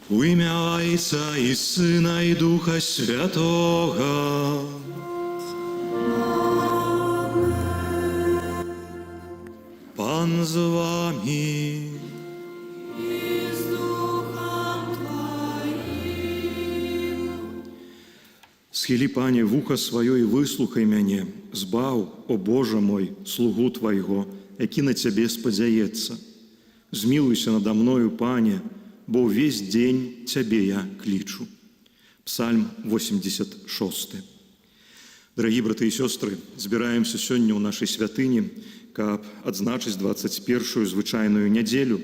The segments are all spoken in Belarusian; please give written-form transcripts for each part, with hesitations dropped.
У ім'я Отця і Сина, і Духа Святого. Пан з вами. І з Духом Твоїм. Схилі, Пане, вуха своє і вислухай мене, збав, о Боже мой, слугу Твоєго, який на Тебе сподяється. Змилуйся надо мною, Пане, бо весь день Тебе я кличу. Псальм 86. Дорогие браты и сестры, збираемся сегодня у нашей святыни, каб адзначыць 21-ю звычайную нядзелю.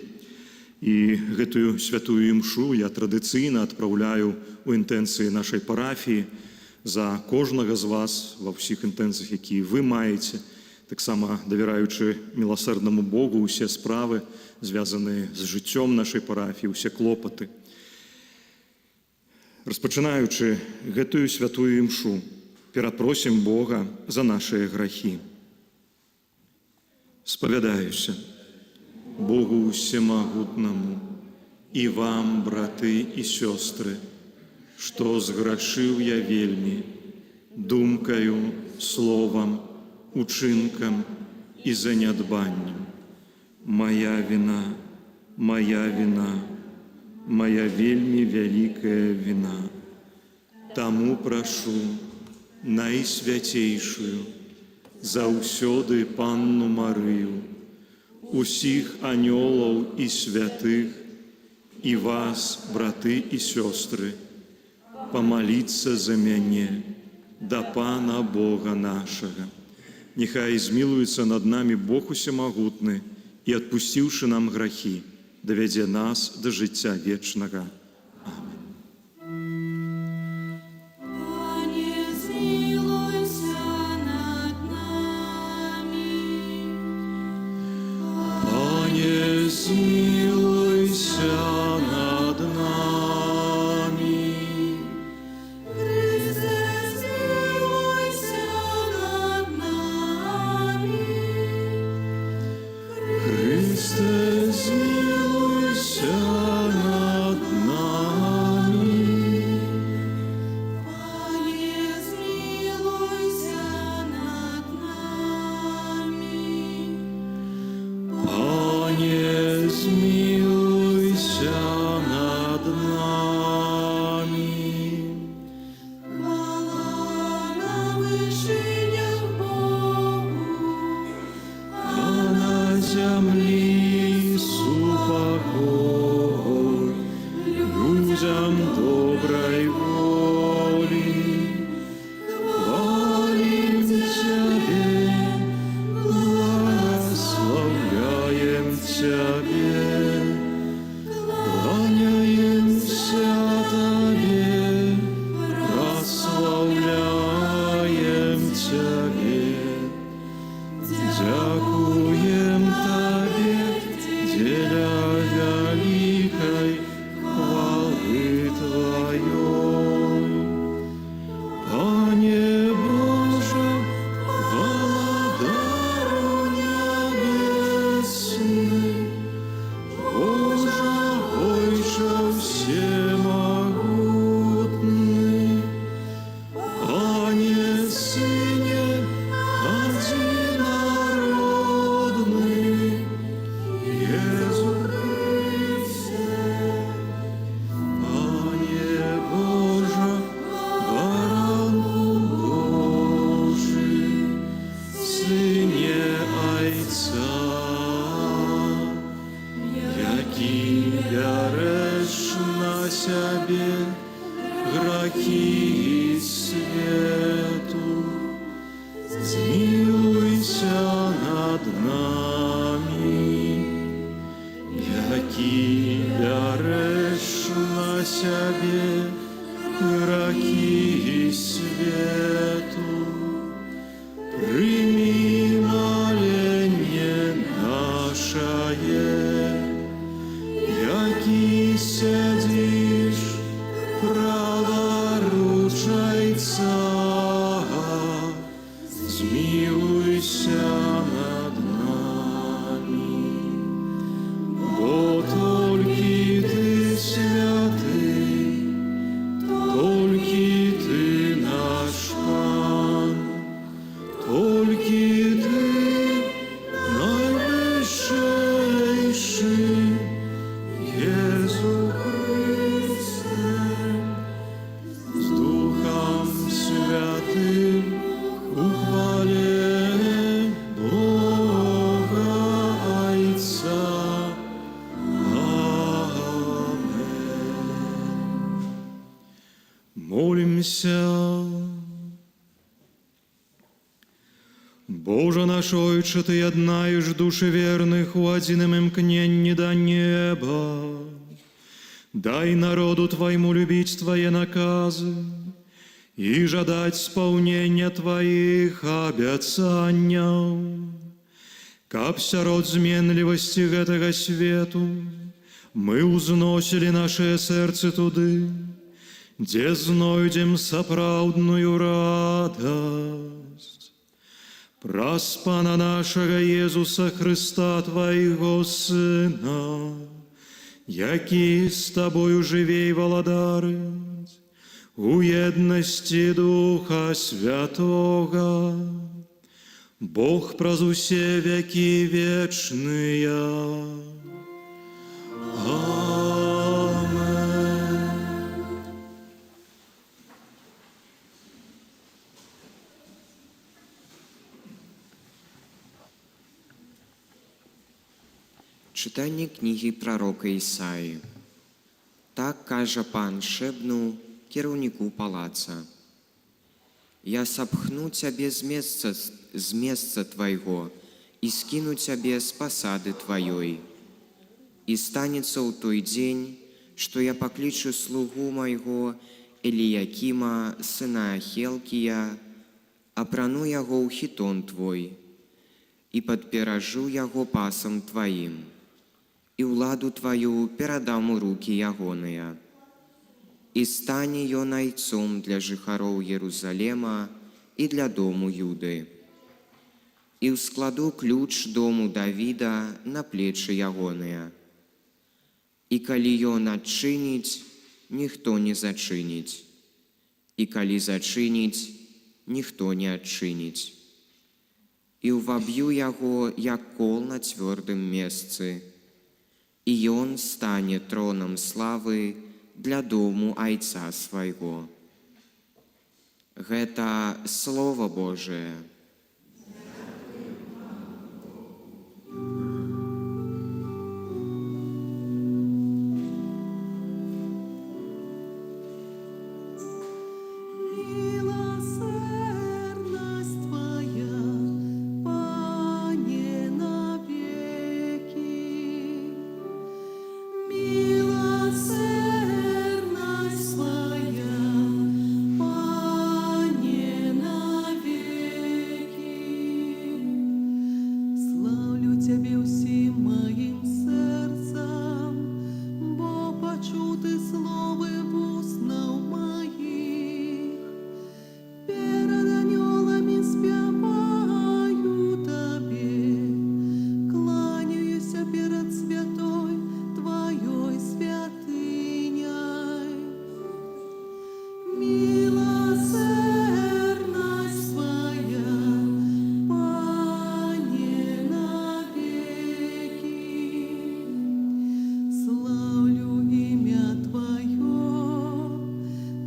І гэтую святую імшу я традыцыйна адпраўляю у інтэнцыі нашай парафіі за кожнага з вас ва ўсіх інтэнцыях, якія вы маеце, таксама давяраючы міласэрнаму Богу ўсе справы, звязаныя з жыццём нашай парафіі, усе клопаты. Распачынаючы гэтую святую імшу, перапросім Бога за нашыя грахі. Спавядаюся Богу Всемагутнаму і вам, браты і сёстры, што зграшыў я вельмі думкаю, словам, учынкам і занядбаннем. Моя вина, моя вина, моя вельмі вялікая вина. Таму прашу найсвяцейшую, заўсёды Панну Марыю, усіх анёлаў і святых, і вас, браты і сёстры, памаліцца за мяне да Пана Бога нашага. Нехай змілуецца над намі Бог усемагутны і, адпусціўшы нам грахі, давядзе нас да жыцця вечнага. Амин. Пане, змилуйся над нами. Пане, змилуйся над нами. Христе, змилуйся над нами. Христе, змилуйся над нами. Пане, змилуйся над нами. Пане, змилуйся над нами. Хвала на вышинях Богу, А на землі супокой людям доброй воли. Хвалим Тебе, благословляем Тебе, кланяемся Тебе, прославляем Тебе. Дякуем Тебе, деля великой хвалы Твоей. Пане Боже, владарю небесный, Боже, Ойче всемогутный, Пане Сыне одинородный, Иисус Христе. Пане Боже, Баранку Божий, Сыне Отца, який бяреш на себе грахи свету, змилуйся над нами, який бяреш на себе грахи свету. Прими моленье нашее, який сидиш праворуч Отца, змилуйся над нами, бо тільки Ти святий, Помолимся. Боже наш Отче, Ты однаешь души верных у одином имкненье до неба. Дай народу Твоему любить Твои наказы и жадать исполнения Твоих обетований. Каб сярод зменливости гэтага свету мы узносили наше сердце туды, где знойдем сапраўдную радость. Праз Пана нашага Езуса Христа, Твоего Сына, які з Тобою живе і владарить у єдності Духа Святого, Бог праз усе веки вечные. Амен. Читання книги пророка Ісаї. Так каже пан шепнув кіраўніку палаца. Я сапхну цябе з месца твайго і скіну цябе з пасады тваёй. І станецца ў той дзень, што я паклічу слугу майго Эліякіма, сына Хелкія, апрану яго ў хітон твой і падперажу яго пасам тваім. І ўладу тваю перадам у рукі ягоныя. І стане ён айцом для жыхароў Єрусалема і для дому Юды. І ўскладу ключ дому Давіда на плечы ягоныя. І калі ён адчыніць, ніхто не зачыніць. І калі зачыніць, ніхто не адчыніць. І ўваб'ю яго, як кол на цвёрдым месцы. І ён стане тронам славы для дому айца свайго. Гэта Слово Божие. Милосердность Твоя, Пане, навеки. Милосердность Твоя, Пане, навеки. Славлю Тебе всім моїм серцем, бо почути слови вуснав моїх. Перед анёлами спяваю Тебе, кланяюся перед святой Твоей святыней. Милосердность Твоя, Пане, навеки. Славлю имя Твое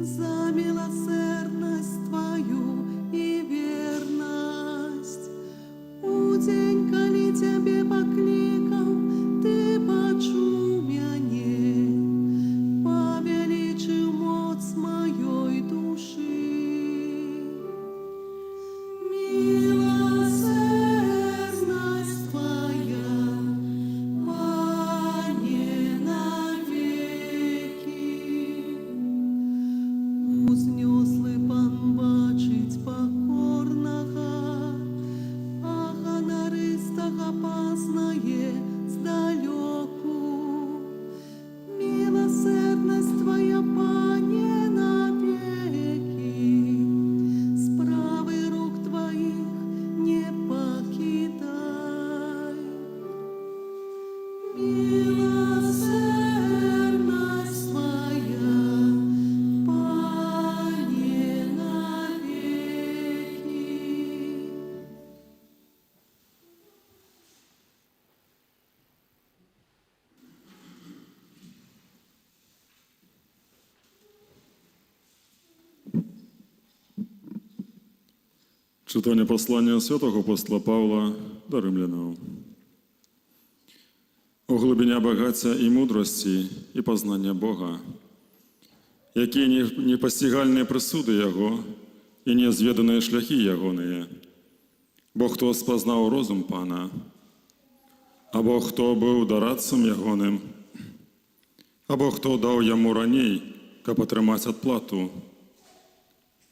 за милосердность Твою и верность. У день, коли Тебе покликал, Ты почув мяне, повеличив моц моей души. Милосердность Твоя, Пане, навеки. Узнесли пан бачить покорного, а гонористого познає здалеку. Милосердность Твоя, Пане, навеки. Справи рук Твоих не покидай. Милосердность Твоя, Пане, навеки. Читання послання святого апостола Павла до римлянам. О глибиня багаття і мудрості, і познання Бога, які непостигальныя прысуды Яго і незведаныя шляхі Ягоныя. Бо хто спазнаў розум Пана, або хто быў дарадцам Ягоным, або хто даў Яму раней, каб атрымаць адплату.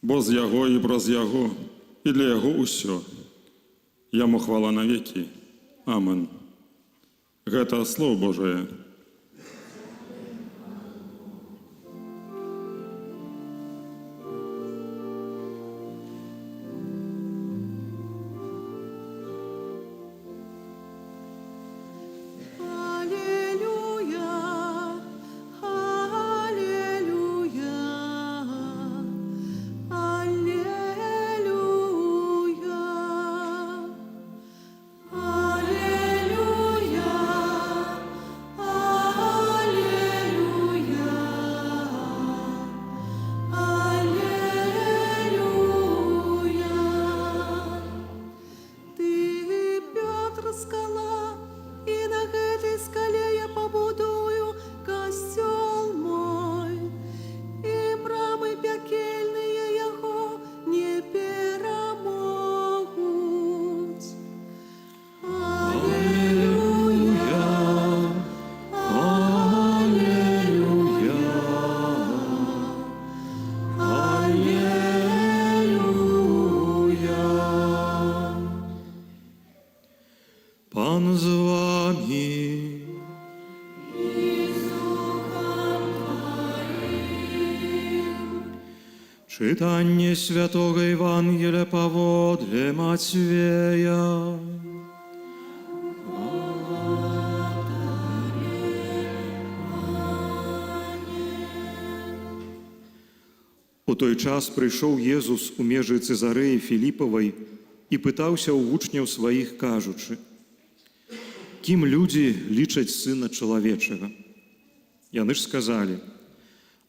Бо з Яго і праз Яго, і для Яго ўсё. Яму хвала навекі. Амен. Гэта Слово Божие. Аллилуйя, аллилуйя, аллилуйя, аллилуйя, аллилуйя. Ты, Петр, скала, и на этой скале я побудую костел мой, и брамы пекельные его не перемогут. Аллилуйя, аллилуйя, аллилуйя. Пан з вами. Читание Святого Евангелия поводле Матвея. У той час прийшов Єсус у межі Цезареї Філіпової і питався у вучнів своїх, кажучи: «Ким люди лічать Сина Чоловічого?» Яны ж сказали: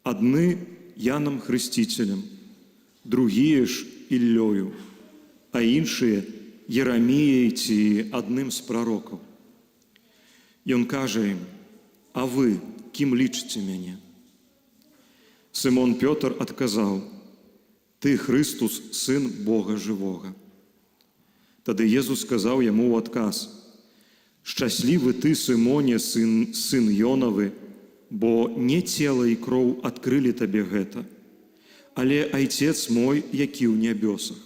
«Одни Яном Хрестителем, другие ж Іллею, а іншие Єремією ці одним з пророків». І він каже їм: «А ви ким лічите мене?» Симон Петр отказав: «Ти Христос, Син Бога Живого». Тоді Єсус сказав йому в отказ: «Щасливий ти, Симоне, син Йонови, бо не тіло і кров відкрили тобі гэта, але Отець мой, який в небесах.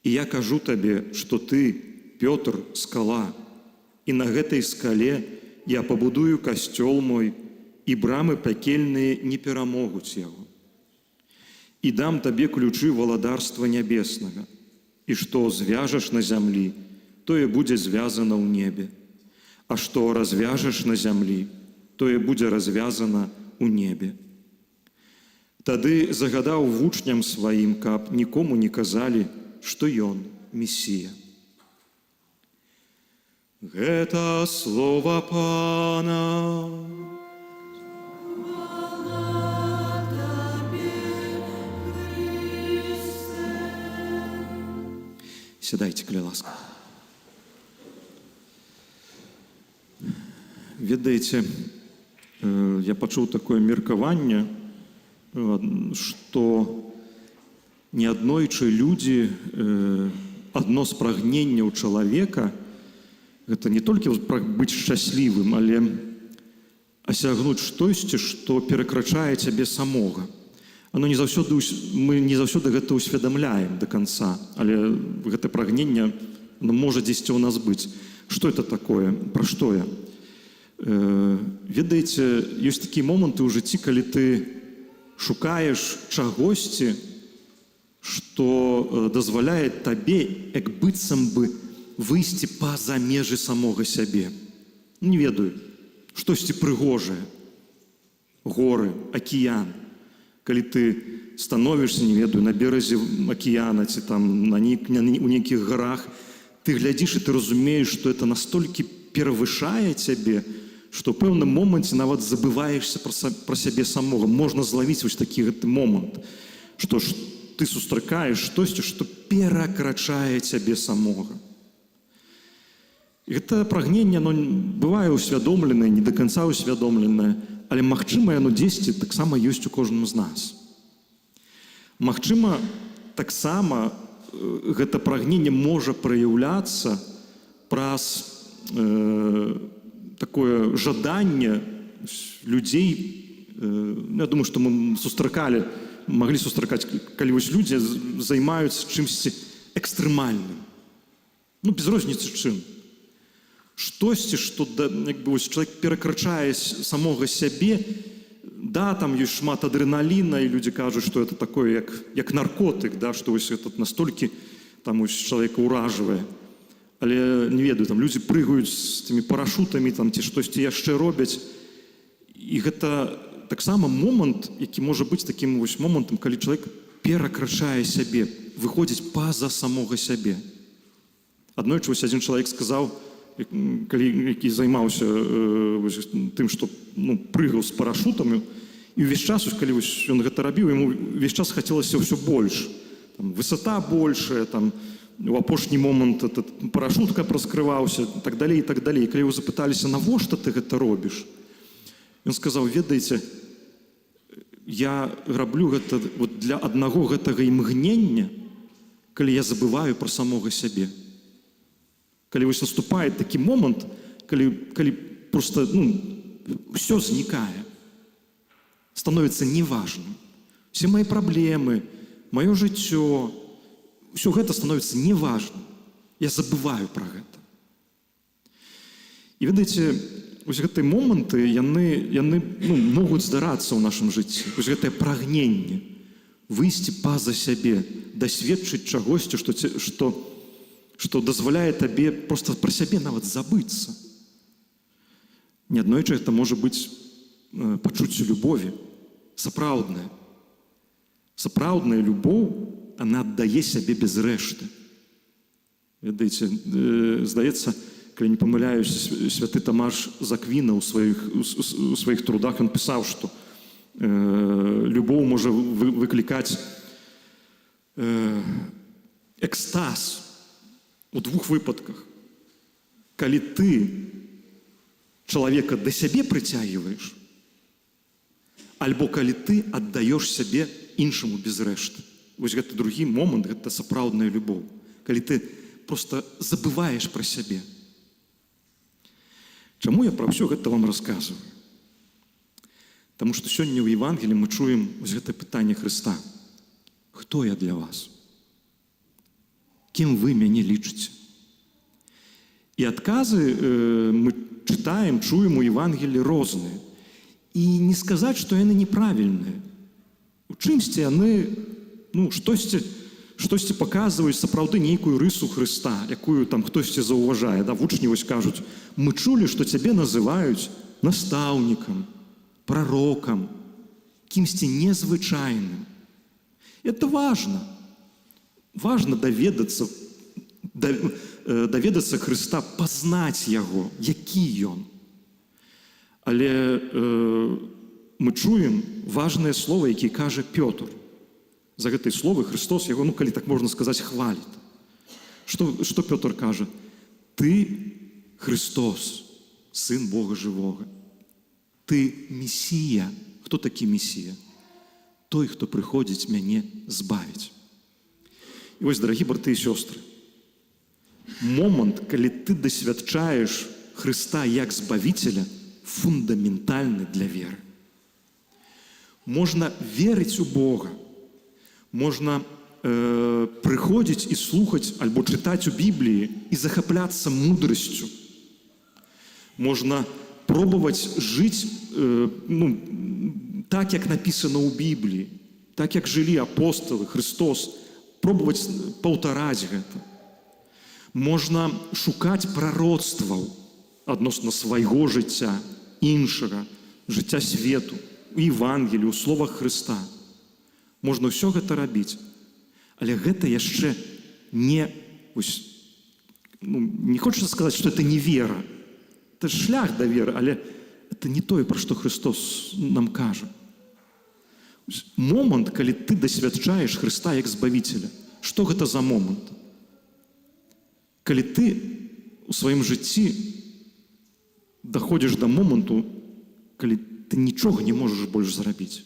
І я кажу тобі, що ти, Петр, скала, і на гэтай скале я побудую костел мой, і брамы пекельные не перемогут его. И дам тебе ключи владарства небесного, и что звяжешь на земли, то и будет звязано в небе, а что развяжешь на земли, то и будет развязано у небе». Тады загадаў вучням своим, каб нікому не казали, что ён Мессия. Гэта слово Пана. Сідайте, калі ласка. Ведаеце, я пачуў такое меркаванне, што неаднойчы людзі, адно з прагненняў чалавека — гэта не толькі быць шчаслівым, але асягнуць штосьці, што перакрачае цябе самога. Мы не заўсёды гэта ўсведамляем до конца, але гэта прагненне можа дзесьці ў нас быць. Што это такое? Пра што я? Ведаеце, ёсць такія моманты ў жыцці, калі ты шукаеш чагосьці, што дазваляе табе, як быццам бы, выйсці па-за межы самога сябе. Не ведаю, штосьці прыгожае. Горы, акіян. Калі ты становішся, не ведаю, на беразе акіяна ці там у нейкіх гарах, ты глядзіш і ты разумееш, што это настолькі перавышае цябе, што ў пэўным моманце нават забываешся пра сябе самога. Можна злавіць вось такі гэты момант, што ж ты сустракаеш штосьці, што перакрачае цябе самога. І гэта прагненне, бывае усвядомленае, не да канца усвядомленае, але магчыма, яно дзесьці таксама ёсць у кожным з нас. Магчыма, таксама гэта прагненне можа праяўляцца праз такое жаданне людзей. Я думаю, што мы маглі сустракаць, калі вось людзі займаюцца чымсьці экстрэмальным. Без розніцы чым. Штосьці, што чалавек перакрачае самога сябе. Да, там ёсць шмат адрэналіна, і людзі кажуць, што это такое, як наркотык, да, што вось это настолькі там чалавека ўражвае. Але не ведаю, там людзі прыгаюць з тымі парашутамі, там ці штосьці яшчэ робяць. І гэта таксама момант, які можа быць такім вось момантам, калі чалавек перакрачае сябе, выходзіць па-за самога сябе. Аднойчы вось адзін чалавек сказаў, які займаўся тым, што прыгаў з парашутамі, і ўвесь час, калі ён гэта рабіў, яму ўвесь час хацелася ўсё больш. Высота большая, у апошні момант парашутка раскрываўся, і так далей, і так далей. Калі его запыталіся, навошта ты гэта робіш? Ён сказаў, ведаеце, я раблю гэта для аднаго гэтага імгнення, калі я забываю пра самога сябе. Калі вось наступае такі момант, калі проста ўсё знікае, становіцца неважным. Все мои праблемы, маё жыццё, ўсё гэта становіцца неважным. Я забываю пра гэта. І ведаеце, вось гэтыя моманты, яны могуць здарацца ў нашым жыцці. Вось гэтае прагненне выйсці па-за сябе, дасведчыць чагосьці, што дазваляе табе проста пра сябе нават забыцца. Неаднойчы гэта можа быць пачуццё любові, сапраўдная. Сапраўдная любоў, она аддае сябе без рэшты. Ведаеце, здаецца, калі не памыляюсь, святы Тамаш з Аквіна ў сваіх трудах ён пісаў, што любоў можа выклікаць экстаз у двух выпадках. Калі ты чалавека да сябе прыцягваеш, альбо калі ты аддаеш сябе іншаму без рэшты. Вось гэта другі момант, гэта сапраўдная любоў. Калі ты проста забываеш пра сябе. Чаму я пра ўсё гэта вам расказваю? Таму што сёння ў Евангеліі мы чуем вось гэтае пытанне Хрыста. Хто я для вас? Кім вы мяне лічыце? І адказы мы чытаем, чуем у Евангеліі розныя. І не сказаць, што яны неправільныя. У чымсьці яны штосьці паказваюць сапраўды нейкую рысу Хрыста, якую там хтосьці заўважае. Вучні вось кажуць, мы чулі, што цябе называюць настаўнікам, прарокам, кімсьці незвычайным. Это важна. Важна даведацца Хрыста, пазнаць яго, які ён. Але мы чуем важныя словы, які кажа Пётр. За гэтыя словы Христос яго, калі так можна сказаць, хваліць. Што Пётр кажа? Ты Христос, Сын Бога Жывога. Ты Месія. Хто такі Месія? Той, хто прыходзіць мяне збавіць. І вось, дарагі браты і сёстры, момант, калі ты дасвядчаеш Хрыста як збавіцеля, фундаментальны для веры. Можна верыць у Бога, можна прыходзіць і слухаць альбо чытаць у Бібліі і захапляцца мудрасцю. Можна пробаваць жыць так, як напісана ў Бібліі, так, як жылі апосталы, Христос, пробаваць паўтараць гэта. Можна шукаць прароцтваў адносна свайго жыцця, іншага, жыцця свету, у Евангеліі, у словах Хрыста. Можна ўсё гэта рабіць, але гэта яшчэ не хочется сказаць, што это не вера. Это шлях да веры, але это не тое, пра што Христос нам кажа. Момант, калі ты дасвядчаеш Хрыста як збавіцеля. Што гэта за момант? Калі ты у сваім жыцці даходзіш да моманту, калі ты нічога не можаш больш зрабіць.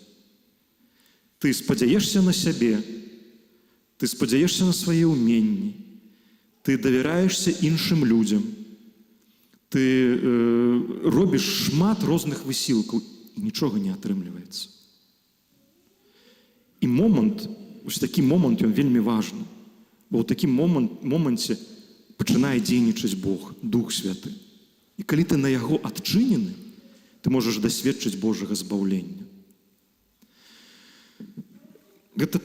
Ты спадзяешся на сябе, ты спадзяешся на свае ўменні, ты давяраешся іншым людзям, ты робіш шмат розных высілкаў, і нічога не атрымліваецца. І момант, ось такі момант, ён вельмі важны, бо ў такім моманце пачынае дзейнічаць Бог, Дух Святы. І калі ты на яго адчынены, ты можаш дасведчыць Божага збаўлення. Гэта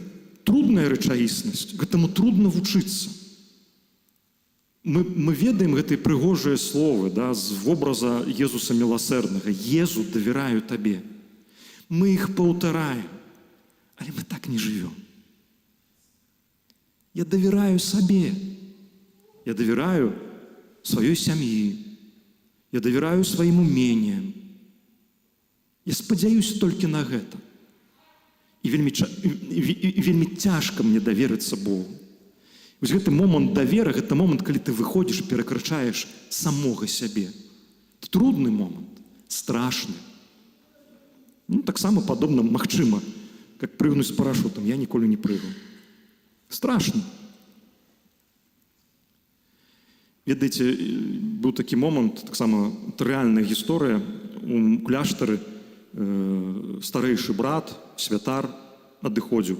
трудная рэчаіснасць, гэтаму трудна вучыцца. Мы ведаем гэтыя прыгожыя словы, да, з вобраза Езуса міласэрнага. Езу, давяраю табе. Мы іх паўтараем, але мы так не жывём. Я давяраю сабе. Я давяраю сваёй сям'і. Я давяраю сваім умениям. Я спадзяюся толькі на гэта. І вельмі цяжка мне даверыцца Богу. Вось гэты момант даверы, гэта момант, калі ты выходзіш і перакрачаеш самога сябе. Трудны момант, страшны. Таксама падобна, магчыма, як прыгнуць з парашутам. Я ніколі не прыгаў. Страшна. Ведаеце, быў такі момант, таксама рэальная гісторыя. У кляштары старэйшы брат, святар, адыходзіў,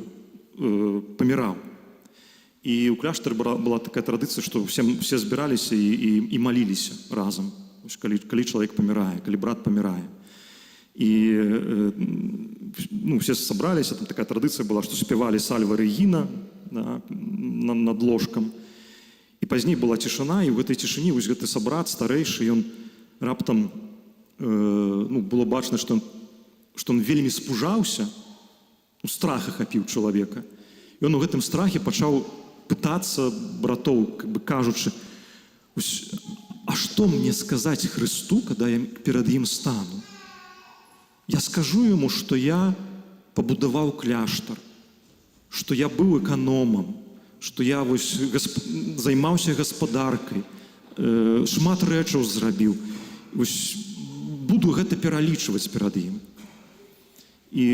паміраў. І ў кляштары была такая традыцыя, што все збіраліся і маліліся разам, калі чалавек памірае, калі брат памірае. І все сабраліся, там такая традыцыя была, што спявалі сальва Рэгіна над ложкам. І пазней была цішыня, і ў гэтай цішыні вось гэты сабрат старэйшы, ён раптам, было бачна, што ён вельмі спужаўся, страх ахапіў чалавека. І ён у гэтым страхе пачаў пытацца братоў, кажучы, а што мне сказаць Хрысту, калі я перад ім стану? Я скажу яму, што я пабудаваў кляштар, што я быў эканомам, што я займаўся гаспадаркай, шмат рэчаў зрабіў. Буду гэта пералічваць перад ім. І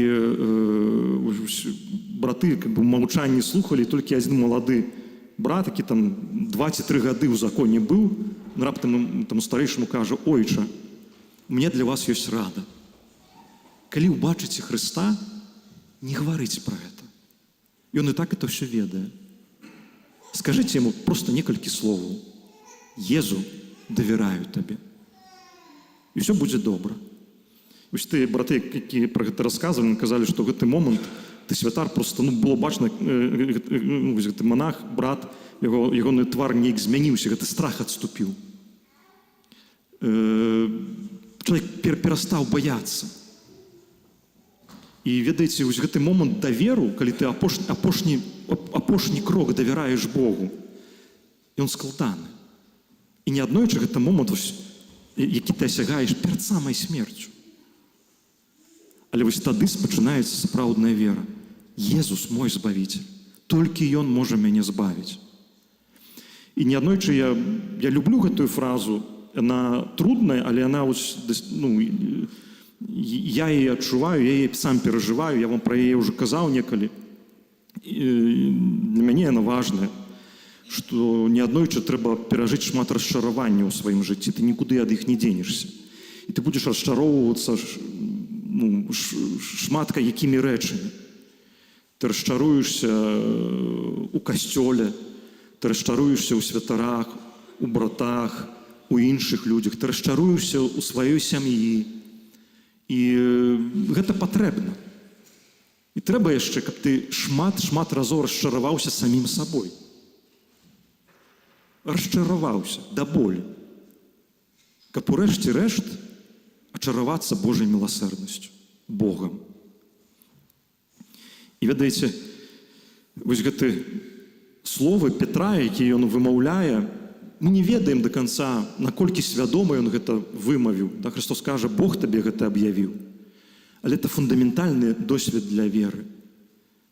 браты ў маўчанні слухалі, толькі адзін малады брат, які там 2 ці 3 гады ў законе быў, раптам таму старэйшаму кажа: «Ойча, мне для вас ёсць рада. Калі ўбачыце Хрыста, не гаварыце пра гэта. Ён і так это ўсё ведае. Скажыце яму проста некалькі словаў. Езу, давяраю табе. І ўсё будзе добра». Вось тыя браты, які пра гэта расказвалі, казалі, што гэты момант, ты святар, просто было бачна, гэты монах, брат, ягоны твар неяк змяніўся, гэты страх адступіў. Чалавек перастаў баяцца. І ведаеце, вось гэты момант даверу, калі ты апошні крок давяраеш Богу, ён складаны. І неаднойчы гэта момант, які ты асягаеш перад самай смерцю. Але вось тады спачынаецца сапраўдная вера. Езус мой збавіцель. Толькі ён можа мяне збавіць. І неаднойчы я люблю гэтую фразу. Яна трудная, але яна я яе адчуваю, я яе сам перажываю, я вам пра яе ўжо казаў некалі. Для мяне яна важная, што неаднойчы трэба перажыць шмат расчараванняў у сваім жыцці, ты нікуды ад іх не дзенешся. І ты будзеш расчароўвацца шмат якімі рэчамі. Ты расчаруешся у касцёле, ты расчаруешся ў святарах, у братах, у іншых людзях, ты расчаруешся ў сваёй сям'і. І гэта патрэбна. І трэба яшчэ, каб ты шмат разоў расчараваўся самім сабой. Расчараваўся да болі. Каб у рэшце-рэшт ачаравацца Божай міласэрнасцю, Богам. І ведаеце, вось гэты словы Петра, які ён вымаўляе, мы не ведаем да канца, наколькі свядома ён гэта вымавіў. Христос кажа: Бог табе гэта аб'явіў. Але это фундаментальны досвед для веры.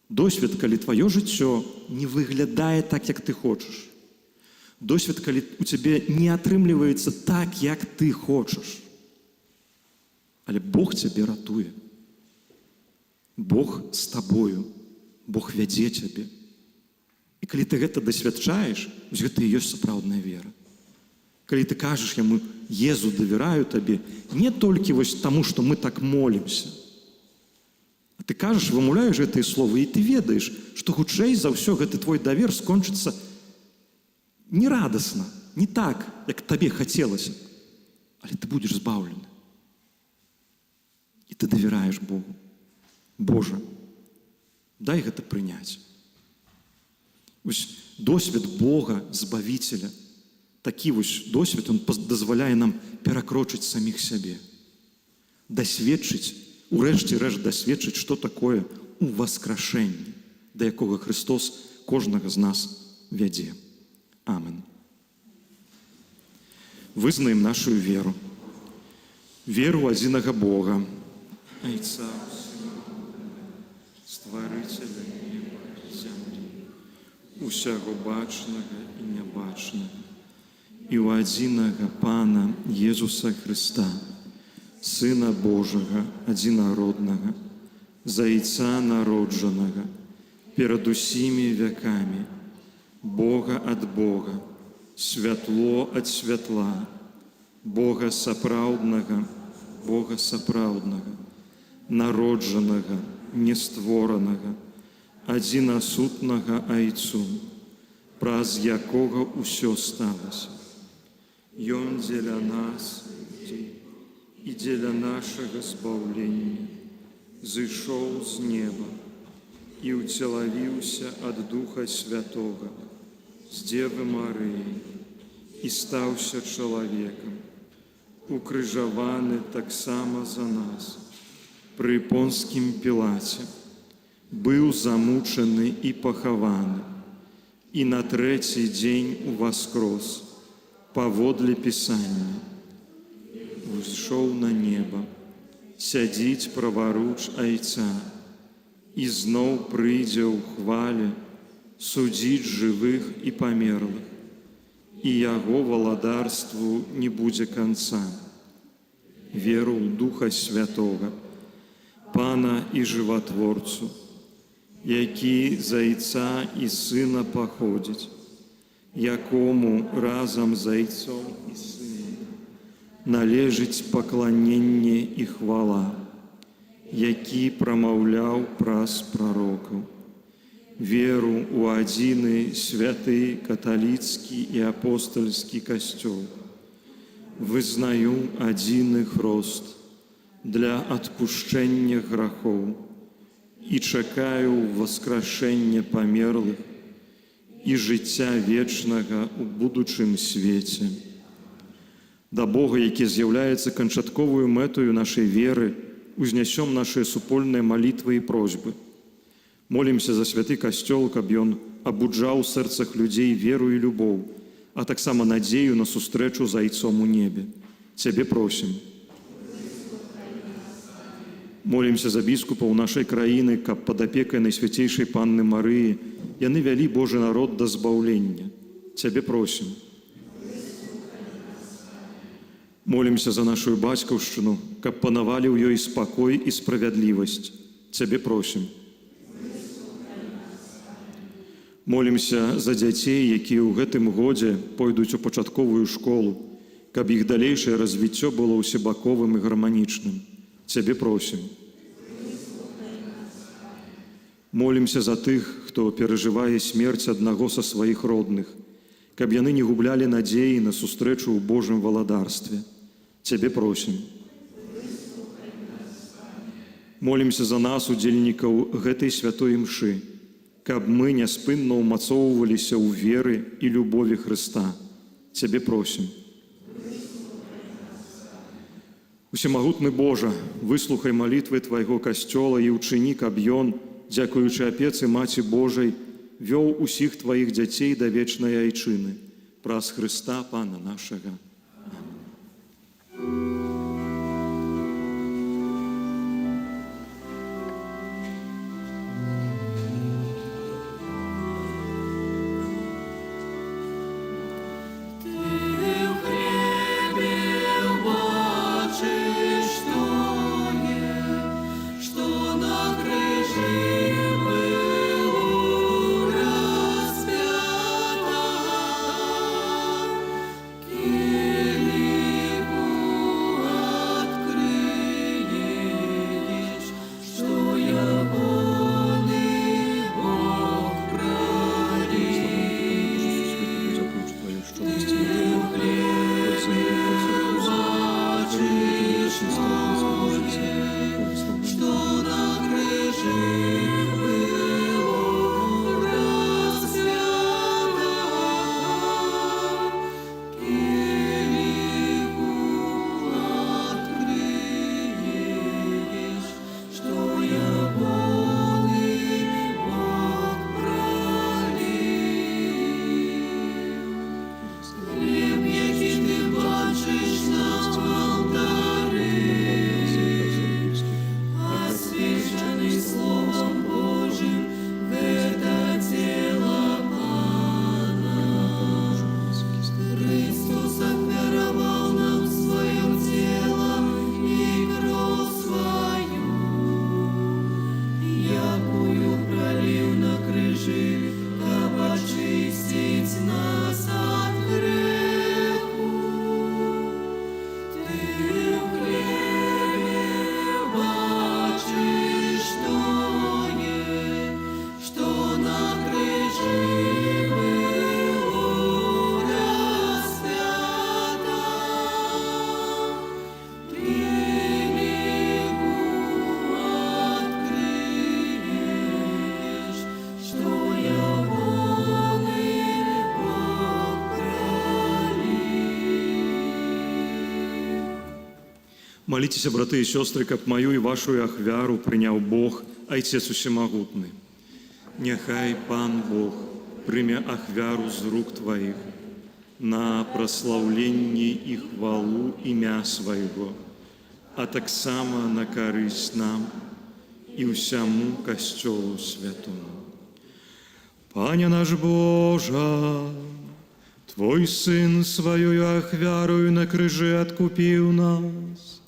Досвед, калі тваё жыццё не выглядае так, як ты хочаш. Досвед, калі у цябе не атрымліваецца так, як ты хочаш. Але Бог цябе ратуе. Бог з табою. Бог вядзе цябе. І калі ты гэта дасвядчаеш, гэта і ёсць сапраўдная вера. Калі ты кажаш яму: Езу, давяраю табе, не толькі вось таму, што мы так молімся. А ты кажаш, вымаўляеш гэтыя словы, і ты ведаеш, што хутчэй за ўсё гэты твой давер скончыцца не радасна, не так, як табе хацелася, але ты будзеш збаўлены. І ты давяраеш Богу. Божа, дай гэта прыняць. Вось досвед Бога, Збавіцеля, такі вось досвед, он дазваляе нам перакрочыць саміх сябе, дасведчыць, урэшце рэшт дасведчыць, што такое уваскрашэнне, да якога Христос кожнага з нас вядзе. Амен. Вызнаем нашу веру. Веру адзінага Бога, Айца, Стварыцеля неба і зямлі, усяго бачнага і нябачнага, і ў адзінага Пана Езуса Христа, Сына Божага, адзінароднага, Зайца народжанага, перад усімі вякамі, Бога ад Бога, святло ад святла, Бога сапраўднага, народжанага, нестворанага, адзінасутнага Айцу, праз якога ўсё сталася. Ён дзеля нас і дзеля нашага збаўлення зышоў з неба і ўцелавіўся ад Духа Святога з Девы Марыі і стаўся чалавекам, укрыжаваны таксама за нас, пры Понскім Пілаце, быў замучаны і пахаваны, і на трэці дзень уваскрос, паводле Пісання, узышоў на неба, сядзіць праваруч Айца, і зноў прыйдзе ў хвале судзіць жывых і памерлых, і яго валадарству не будзе канца. Веру ў Духа Святога, Пана і Жыватворцу, які з Айца і Сына паходзіць, якому разам з Айцом і Сынам належыць пакланенне і хвала, які прамаўляў праз прарокаў. Веру ў адзіны святы каталіцкі і апостальскі касцёл. Вызнаю адзіны хрост для адпушчэння грахоў і чакаю васкрашэння памерлых і жыцця вечнага ў будучым свеце. Да Бога, які з'яўляецца канчатковую мэтаю нашай веры, узнясём нашыя супольныя малітвы і просьбы. Молімся за святы касцёл, каб ён абуджаў у сэрцах людзей веру і любоў, а таксама надзею на сустрэчу з Айцом у небе. Цябе просім. Молімся за біскупаў нашай краіны, каб пад апекай Найсвяцейшай Панны Марыі яны вялі Божы народ да збаўлення. Цябе просім. Молімся за нашу бацькаўшчыну, каб панавалі ў ёй спакой і справядлівасць. Цябе просім. Молімся за дзяцей, якія ў гэтым годзе пойдуць у пачатковую школу, каб іх далейшае развіццё было ўсебаковым і гарманічным. Цябе просім. Молімся за тых, хто перажывае смерць аднаго са сваіх родных, каб яны не гублялі надзеі на сустрэчу ў Божым валадарстве. Цябе просім. Молімся за нас, удзельнікаў гэтай святой імшы, каб мы няспынна ўмацоўваліся ў веры і любові Хрыста. Цябе просім. Усемагутны Божа, выслухай малітвы Твайго касцёла і ўчыні, каб ён, дзякуючы апецы Маці Божай, вёў усіх Тваіх дзяцей да вечнай айчыны. Праз Хрыста, Пана нашага. Ты в хлебе бачиш, что Молитесь, браты и сестры, каб мою и вашу ахвяру принял Бог, Отец Усемогутный. Нехай Пан Бог прымя ахвяру з рук Твоих на прославленне и хвалу імя Свайго, а таксама на карысць нам и усяму Касцёлу святому. Пане наш Божа, Твой Сын свою ахвярою на крыжы откупил нас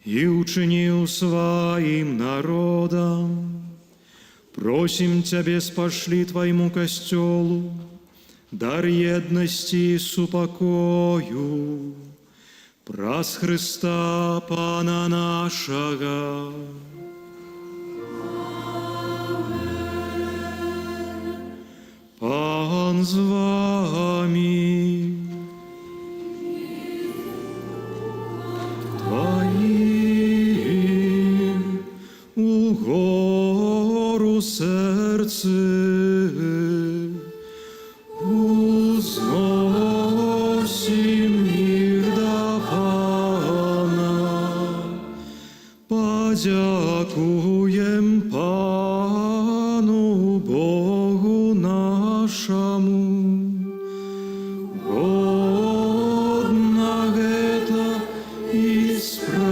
и учинил своим народом. Просим Тебе, спошли Твоему Костелу дар едности и супокою, праз Христа Пана нашего. Пан з вами. Твоим угору серце узносим мир до Пана, подякуем Пану Богу нашему. Годна гэта и справядлива.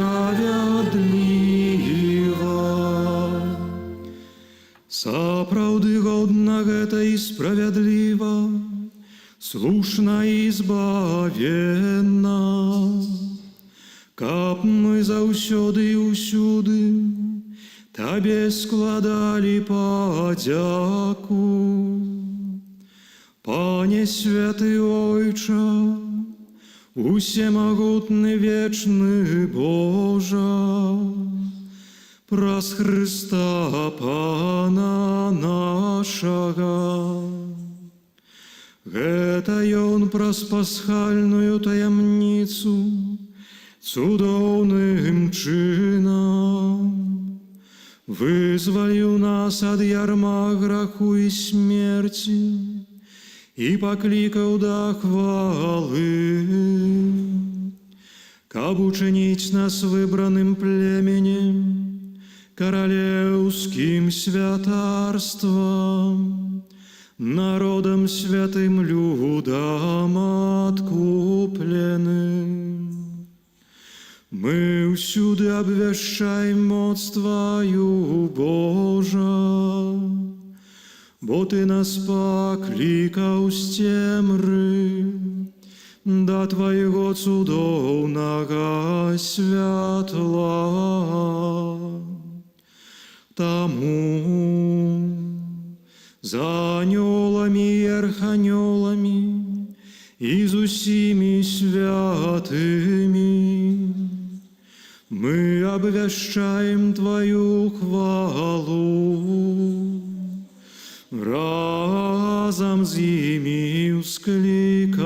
Сапраўды годна гэта и справядлива, слушна и збавенна, каб мы заўсёды і ўсюды Табе складалі падзяку. Пане святы Ойча, усемагутны вечны Божа, праз Христа Пана нашага. Гэта Ён праз пасхальную таямніцу цудоўным чынам вызваліў нас ад ярма граху і смерці і паклікаў да хвалы, каб учыніць нас выбраным племенем, каралеўскім святарствам, народам святым, людам адкупленым. Мы ўсюды абвяшчаем моц Твою, Божа, бо Ты нас паклікаў з цемры да Твайго цудоўнага святла. Таму за анёламі і арханёламі і з усімі святымі мы абвяшчаем Твою хвалу, разом з імі усклікаючы.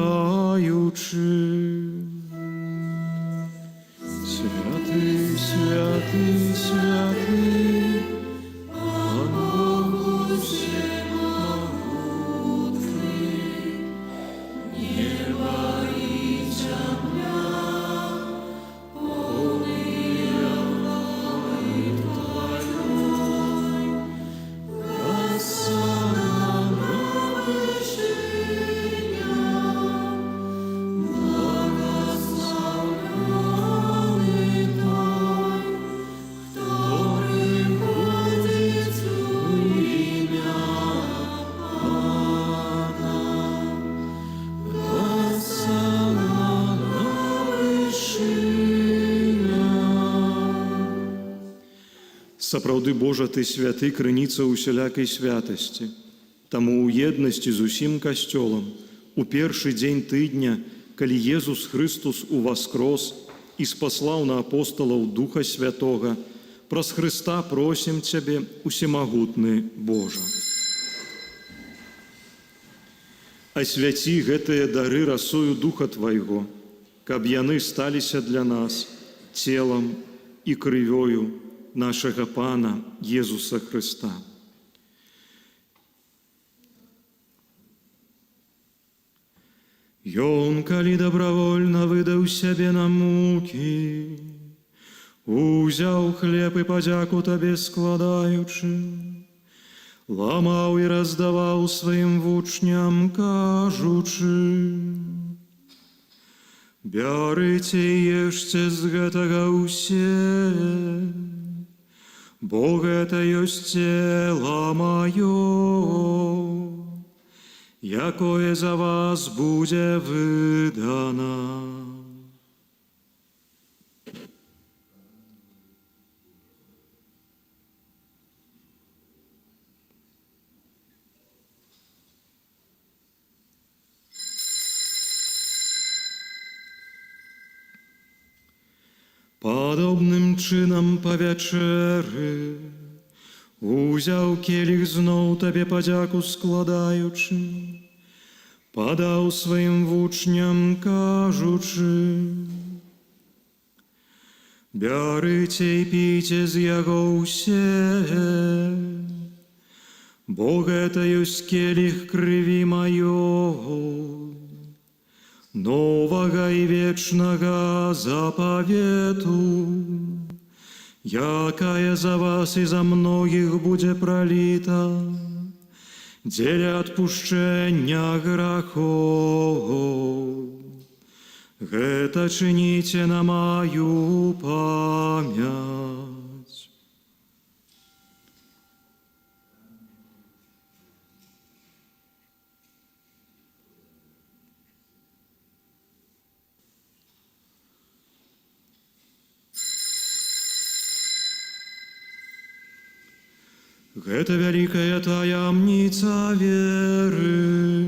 Святы, святы, святы, Пан Бог усемогутний, небо и земля полные молитв Твоей. Осанна вышиня, благословенный Твой, кто приходит в имя Пана. Осанна вышиня. Сапраўды, Божа, Ты святы, крыніца усялякай святасці. Таму ў еднасці з усім Касцёлам у першы дзень тыдня, калі Езус Христус уваскрос і спаслаў на апосталаў Духа Святога, праз Христа просім Цябе, усемагутны Божа. Асвяці гэтыя дары расою Духа Твайго, каб яны сталіся для нас целам і крывёю нашага Пана Езуса Христа. Ён, калі добровольно выдаў сябе на мукі, узяв хлеб і падяку Табе складаючи, ламаў і раздаваў сваім вучням, кажучы: «Бярыце і ешце з гэтага ўсе, бо гэта ёсць цела маё, якое за вас будзе выдана». Падобным чынам па вячэры узяў келіх зноў Табе падзяку складаючы, падаў сваім вучням, кажучы: «Бярыце і піце з яго ўсе, бо гэта ёсць келіх крыві маёго, новага і вечнага запавету, якая за вас і за многіх будзе праліта дзеля адпушчэння грахоў. Гэта чыніце на маю памяць». Гэта вялікая таямніца веры.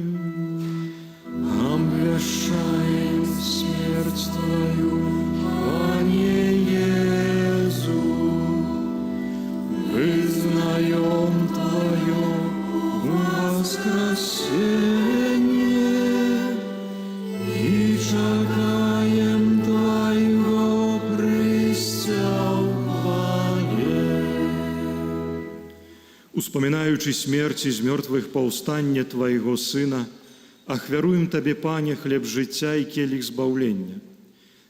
Обвящаем смерть Твою, Пане Иезу, вызнаем Твое воскресение и чекаем Твоего прыцця ў хвале. Успоминаючи смерти з мертвых паўстання Твайго Сына, ахвяруем Табе, Пане, хлеб жыцця і келіх збаўлення.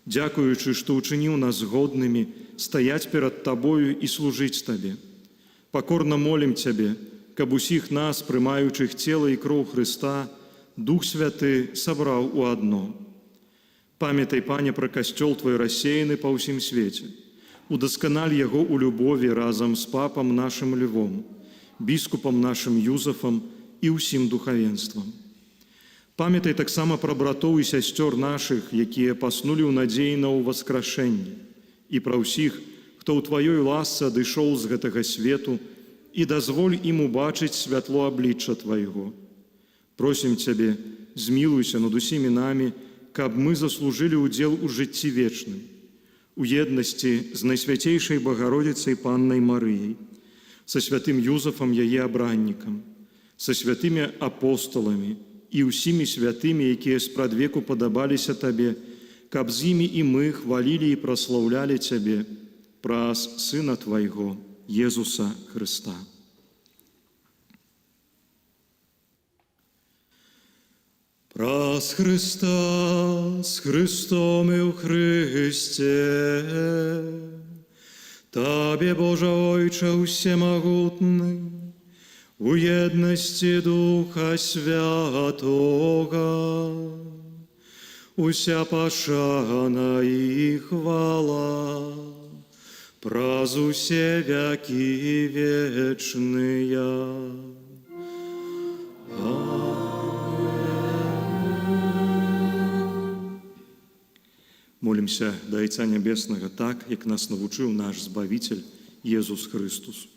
Дзякуючы, што ўчыніў нас годнымі стаяць перад Табою і служыць Табе. Пакорна молім Цябе, каб усіх нас, прымаючых цела і кроў Хрыста, Дух Святы сабраў у адно. Памятай, Пане, пра касцёл Твой рассеяны па ўсім свеце. Удасканаль яго ў любові разам з папам нашым Львом, біскупам нашым Юзафам і ўсім духавенствам. Памятай таксама пра братоў і сясцёр нашых, якія паснулі ў надзеі на ўваскрашэнне, і пра ўсіх, хто ў Тваёй ласцы адышоў з гэтага свету, і дазволь ім убачыць святло аблічча Твайго. Просім Цябе, змілуйся над усімі намі, каб мы заслужылі ўдзел у жыцці вечным, у еднасці з Найсвяцейшай Багародзіцай Паннай Марыяй, са святым Юзафам яе абраннікам, са святымі апостоламі і ўсімі святымі, якія спрадвеку падабаліся Табе, каб з імі і мы хвалілі і праслаўлялі Цябе праз Сына Твайго, Езуса Хрыста. Праз Христа, з Христом і ў Христе, Табе, Боже Ойче усемагутны, у єдності Духа Святого, уся пашана і хвала, праз усе вяки вечные. Молимся до Отца Небесного так, як нас навучив наш Збавитель Єсус Христос.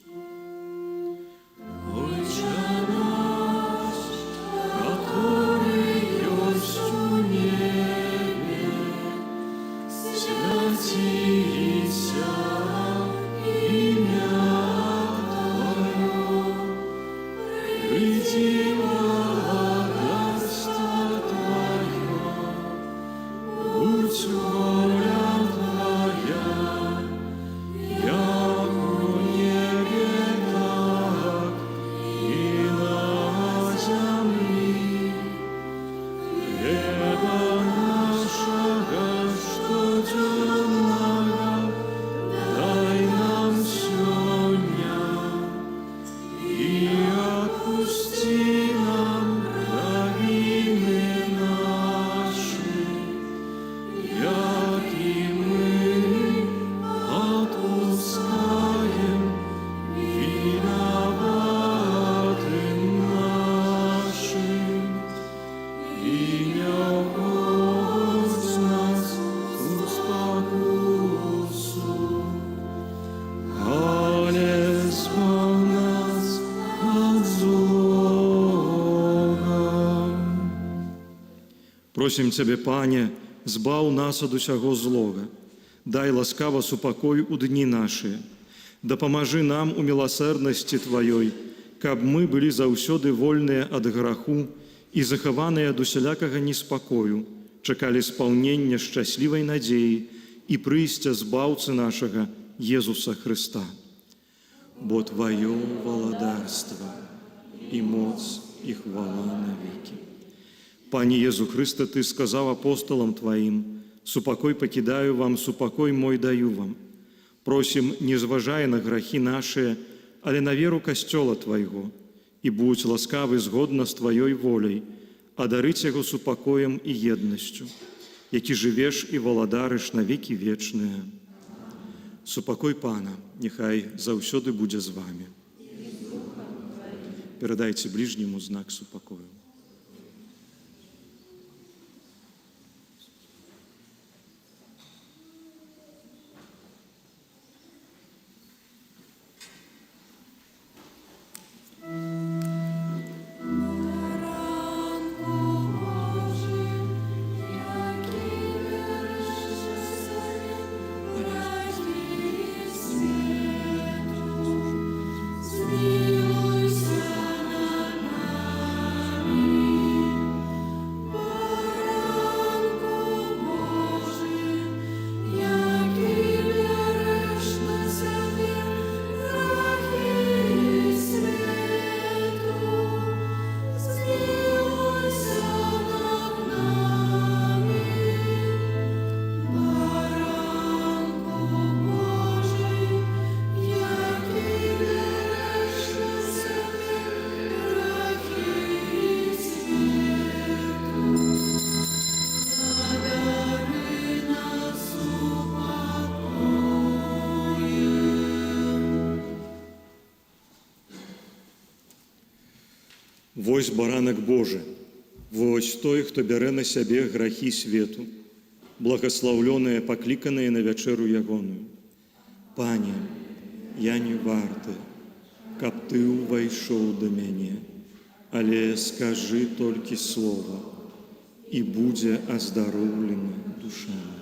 Воля Твоя, як у небе, Просім Цябе, Пане, збаў нас ад усяго злога, дай ласкава супакой у дні нашыя, дапамажы нам у міласэрнасці Тваёй, каб мы былі заўсёды вольныя ад граху і захаваныя ад усялякага неспакою, чакалі спаўнення шчаслівай надзеі і прыйсця збаўцы нашага Езуса Хрыста. Бо Тваё валадарства і моц і хвала навекі. Пане Езу Хрысте, Ты сказаў апостолам Тваім: «Супакой пакідаю вам, супакой мой даю вам». Просім, не зважай на грахі нашыя, але на веру Касцёла Твайго, і будь ласкавы згодна з Тваёй воляй, адарыць яго супакоем і еднасцю, які жывеш і валадарыш на векі вечныя. Супакой Пана, няхай заўсёды будзе з вамі. Перадайце бліжняму знак супакою. Вось баранак Божы, вось той, хто бярэ на сябе грахі свету, благаслаўлёныя, пакліканыя на вячэру ягоную. Пане, я не варты, каб Ты ўвайшоў да мяне, але скажы толькі слова, і будзе аздароўлена душа моя.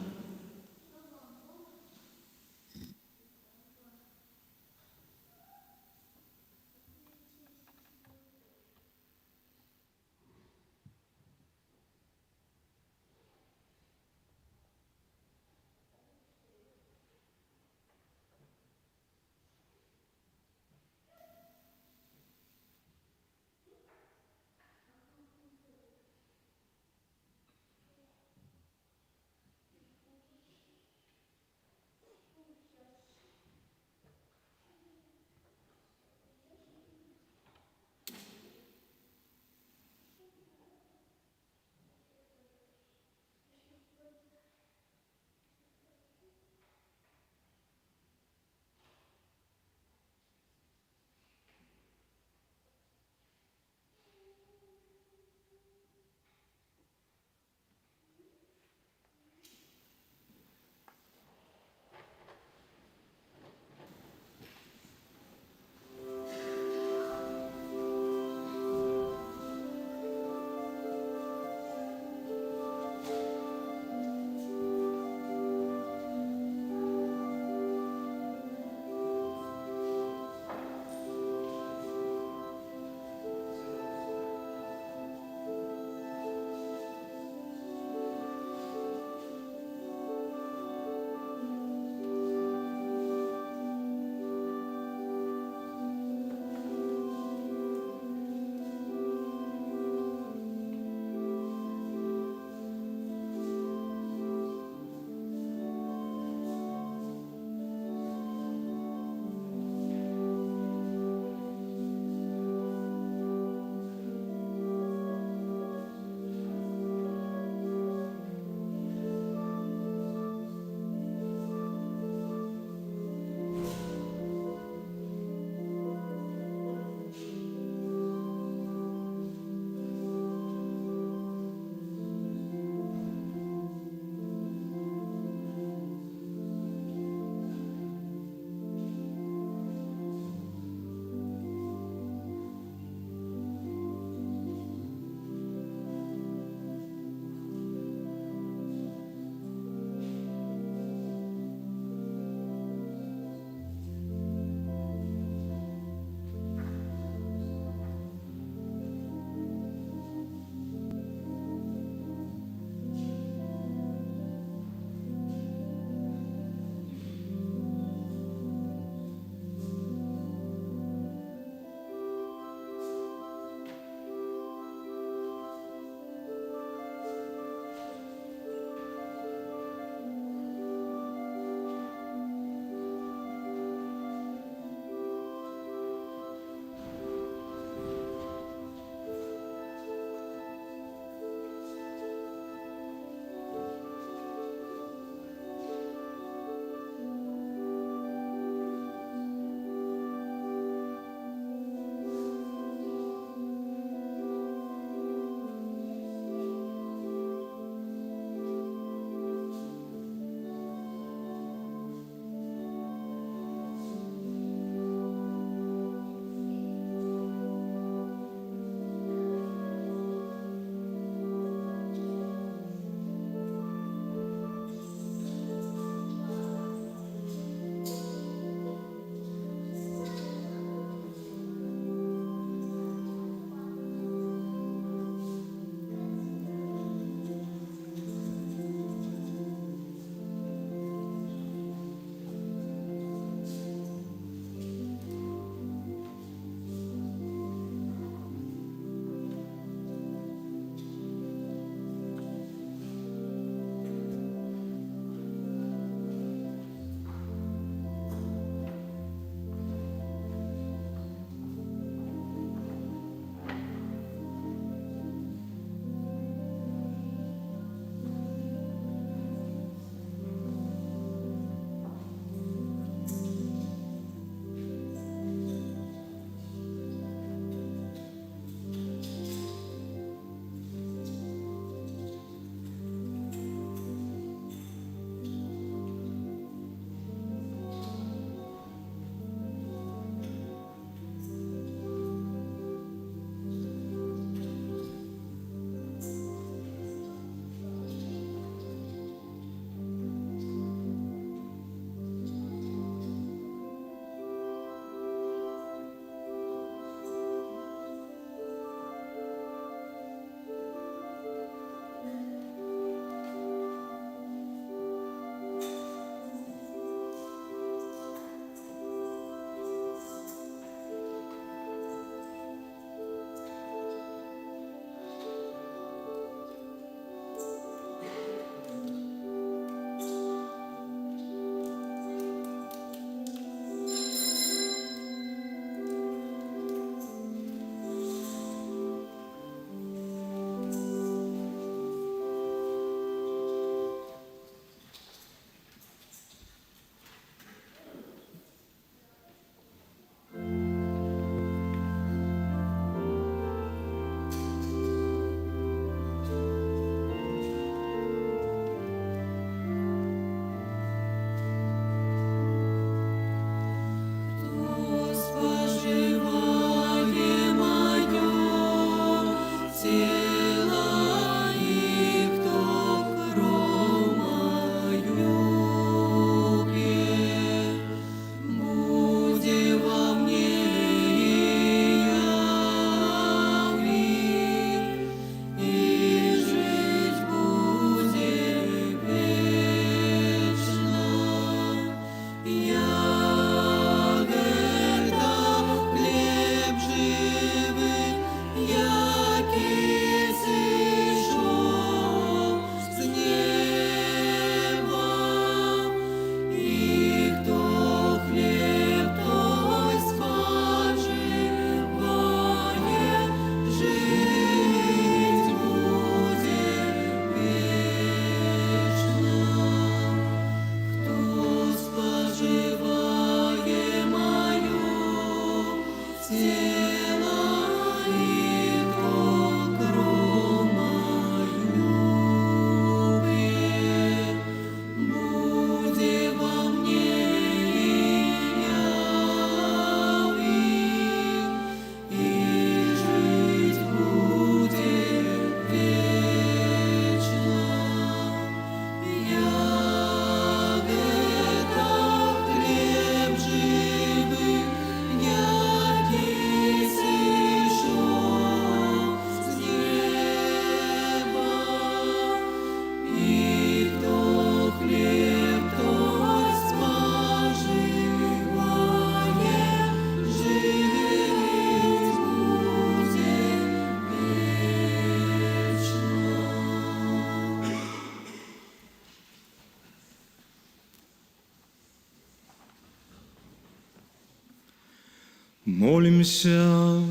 Молимся.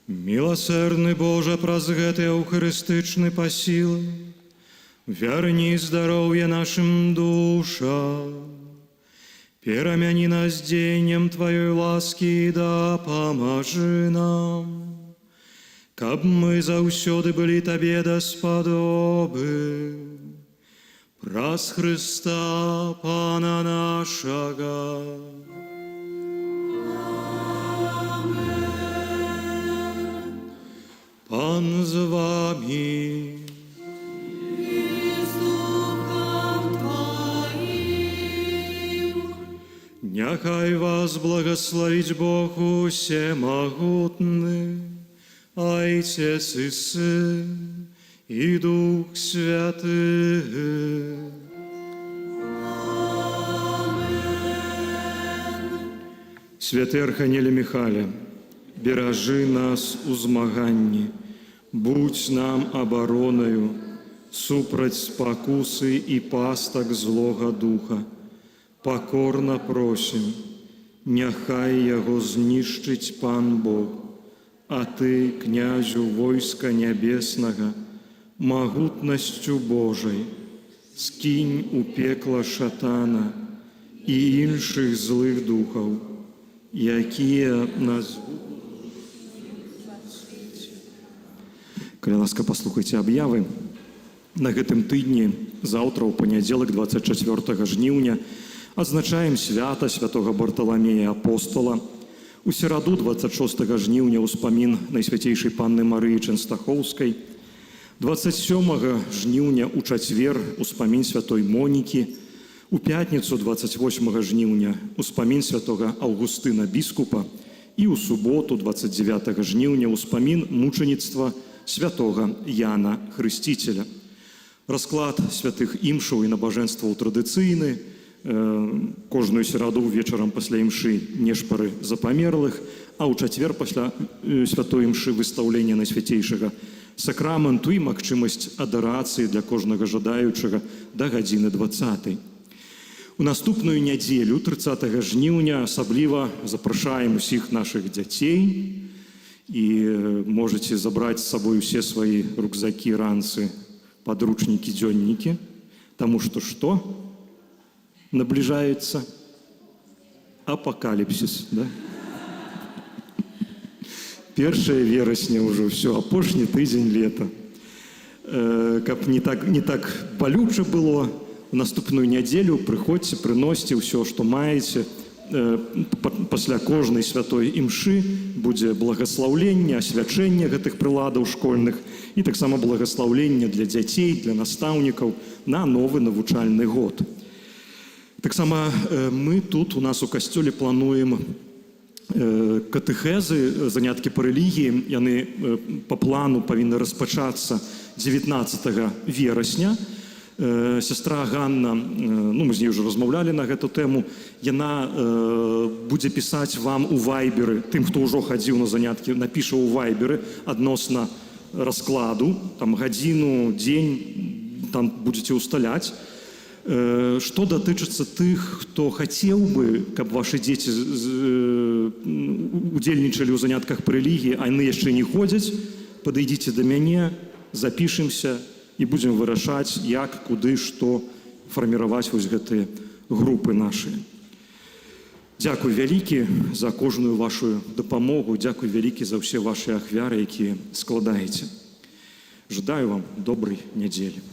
Милосердный Боже, праз гэты эўхарыстычны пасіл, вярні здароўе нашим душам, перамяні нас дзеяннем Твоей ласки, да памажы нам, каб мы заўсёды былі Табе даспадобы, праз Христа Пана нашага. Пан з вами. Няхай вас благословить Бог усемогутный, Отец и Сын и Дух Святый. Святый Архангеле Михайле, бережи нас у змаганні, будь нам обороною, супроть спокусы и пасток злого духа. Покорно просим, няхай яго знішчыць Пан Бог, а Ты, князю войска небеснага, могутностью Божой, скинь у пекла шатана и іншых злых духов, якія нас... Калі ласка, паслухайце аб'явы. На гэтым тыдні, заўтра, у панядзелак, 24 жніўня, адзначаем свята святого Барталамея Апостола. У сераду, 26 жніўня, успамін Найсвяцейшай Панны Марыі Чэнстахоўскай. 27 жніўня, у чацвер, успамін святой Монікі. У пятніцу, 28 жніўня, успамін святого Аўгустына Біскупа. І ў суботу, 29 жніўня, успамін мучаніцтва святого Яна Хрысціцеля. Расклад святых імшаў і набажэнстваў традыцыйны. Кожную сераду вечарам пасля імшы нешпары за памерлых, а ў чацвер пасля святой імшы выстаўлення Найсвяцейшага сакраменту і магчымасць адарацыі для кожнага жадаючага да гадзіны 20. У наступную нядзелю, 30 жніўня, асабліва запрашаем усіх нашых дзяцей і можете забраць з сабой усе свае рюкзакі, ранцы, подручнікі, дзённікі, таму што наближается апокалипсис, да? 1 верасня уже все, апошні тыдзень лета. Каб не так балюча было, у наступную нядзелю прыходзьце, прыносьце ўсё, што маеце. Пасля кожнай святой імшы будзе благаслаўленне, асвячэнне гэтых прыладаў школьных і таксама благаслаўленне для дзяцей, для настаўнікаў на новы навучальны год. Таксама мы тут у нас у касцёле плануем катэхезы, заняткі па рэлігіі. Яны па плану павінны распачацца 19 верасня. Сестра Ганна, мы з нею ўжо размаўлялі на гэту тэму, яна будзе пісаць вам у вайберы, тым, хто ўжо хадзіў на заняткі, напіша ў вайберы адносна раскладу, там гадзіну, дзень, там будзеце ўсталяць. Што датычыцца тых, хто хацеў бы, каб вашы дзеці удзельнічалі ў занятках па рэлігіі, а яны яшчэ не ходзяць, падыдзіце да мяне, запішемся і будзем вырашаць, як, куды, што фарміраваць вось гэтыя групы нашы. Дзякуй вялікі за кожную вашу дапамогу, дзякуй вялікі за ўсе вашы ахвяры, якія складаеце. Жадаю вам добрай нядзелі.